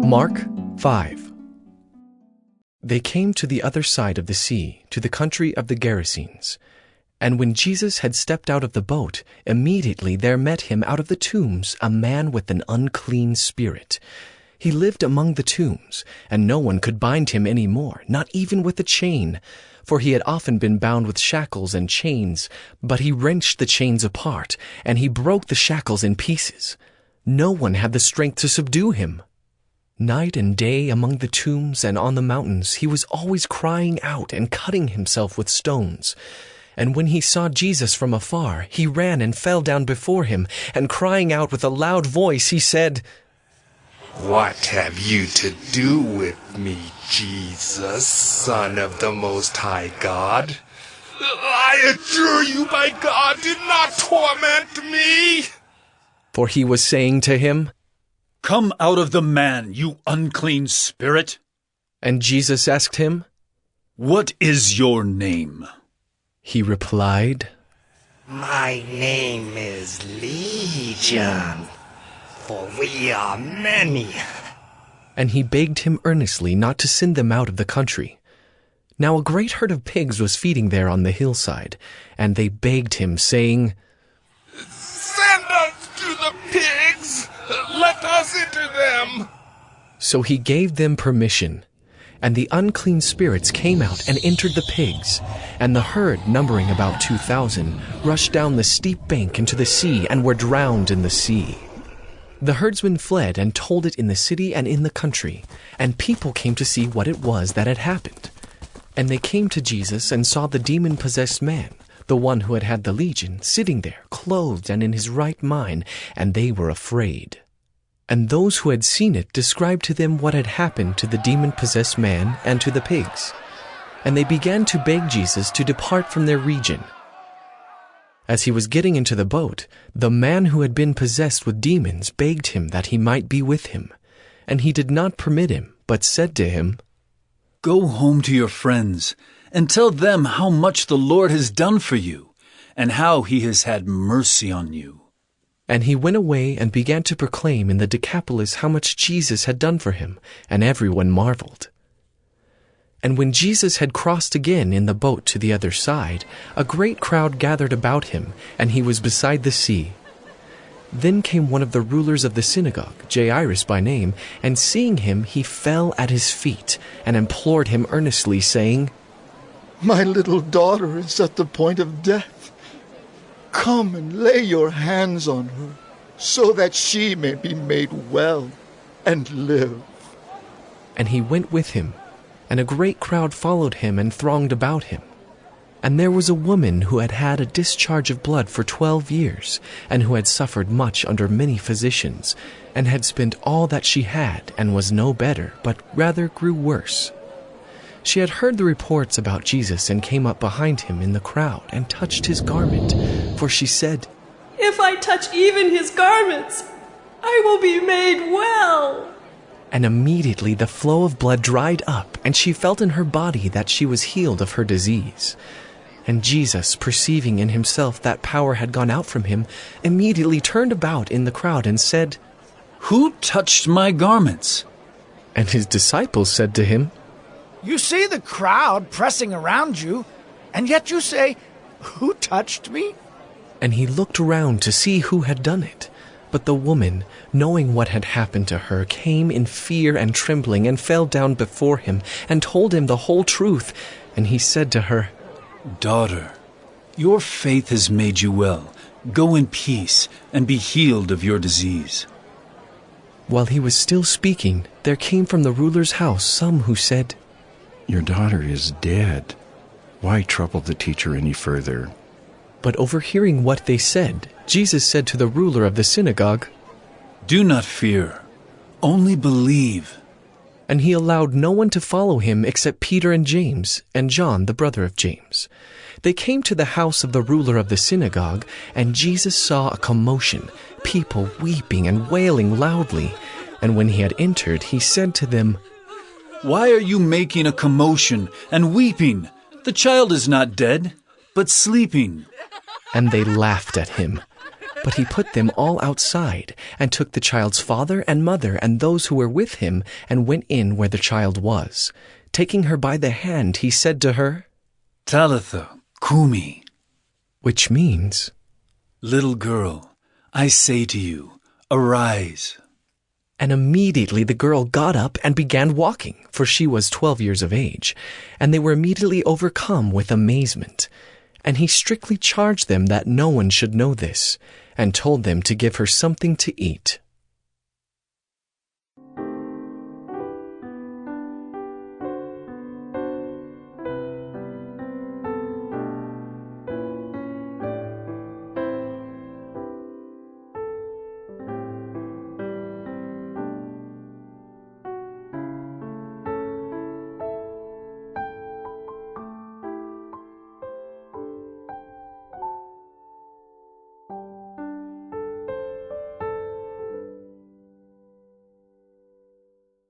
Mark 5. They came to the other side of the sea, to the country of the Gerasenes. And when Jesus had stepped out of the boat, immediately there met him out of the tombs a man with an unclean spirit. He lived among the tombs, and no one could bind him any more, not even with a chain. For he had often been bound with shackles and chains, but he wrenched the chains apart, and he broke the shackles in pieces. No one had the strength to subdue him. Night and day among the tombs and on the mountains he was always crying out and cutting himself with stones. And when he saw Jesus from afar, he ran and fell down before him, and crying out with a loud voice, he said, "What have you to do with me, Jesus, Son of the Most High God? I adjure you by God, do not torment me!" For he was saying to him, "Come out of the man, you unclean spirit." And Jesus asked him, "What is your name?" He replied, "My name is Legion, for we are many." And he begged him earnestly not to send them out of the country. Now a great herd of pigs was feeding there on the hillside, and they begged him, saying, "Send us to the pigs, let us enter them." So he gave them permission. And the unclean spirits came out and entered the pigs, and the herd, numbering about 2,000, rushed down the steep bank into the sea and were drowned in the sea. The herdsmen fled and told it in the city and in the country, and people came to see what it was that had happened. And they came to Jesus and saw the demon-possessed man, the one who had had the legion, sitting there, clothed and in his right mind, and they were afraid. And those who had seen it described to them what had happened to the demon-possessed man and to the pigs. And they began to beg Jesus to depart from their region. As he was getting into the boat, the man who had been possessed with demons begged him that he might be with him. And he did not permit him, but said to him, "Go home to your friends, and tell them how much the Lord has done for you, and how he has had mercy on you." And he went away and began to proclaim in the Decapolis how much Jesus had done for him, and everyone marveled. And when Jesus had crossed again in the boat to the other side, a great crowd gathered about him, and he was beside the sea. Then came one of the rulers of the synagogue, Jairus by name, and seeing him he fell at his feet, and implored him earnestly, saying, "My little daughter is at the point of death. Come and lay your hands on her, so that she may be made well and live." And he went with him, and a great crowd followed him and thronged about him. And there was a woman who had had a discharge of blood for 12 years, and who had suffered much under many physicians, and had spent all that she had, and was no better, but rather grew worse. She had heard the reports about Jesus and came up behind him in the crowd and touched his garment, for she said, "If I touch even his garments, I will be made well." And immediately the flow of blood dried up, and she felt in her body that she was healed of her disease. And Jesus, perceiving in himself that power had gone out from him, immediately turned about in the crowd and said, "Who touched my garments?" And his disciples said to him, "You see the crowd pressing around you, and yet you say, 'Who touched me?'" And he looked around to see who had done it. But the woman, knowing what had happened to her, came in fear and trembling and fell down before him and told him the whole truth. And he said to her, "Daughter, your faith has made you well. Go in peace and be healed of your disease." While he was still speaking, there came from the ruler's house some who said, "Your daughter is dead. Why trouble the teacher any further?" But overhearing what they said, Jesus said to the ruler of the synagogue, "Do not fear, only believe." And he allowed no one to follow him except Peter and James, and John, the brother of James. They came to the house of the ruler of the synagogue, and Jesus saw a commotion, people weeping and wailing loudly. And when he had entered, he said to them, "Why are you making a commotion and weeping? The child is not dead, but sleeping." And they laughed at him. But he put them all outside, and took the child's father and mother and those who were with him, and went in where the child was. Taking her by the hand, he said to her, Talitha cumi, which means, little girl, I say to you, arise. And immediately the girl got up and began walking, for she was 12 years of age, and they were immediately overcome with amazement. And he strictly charged them that no one should know this, and told them to give her something to eat.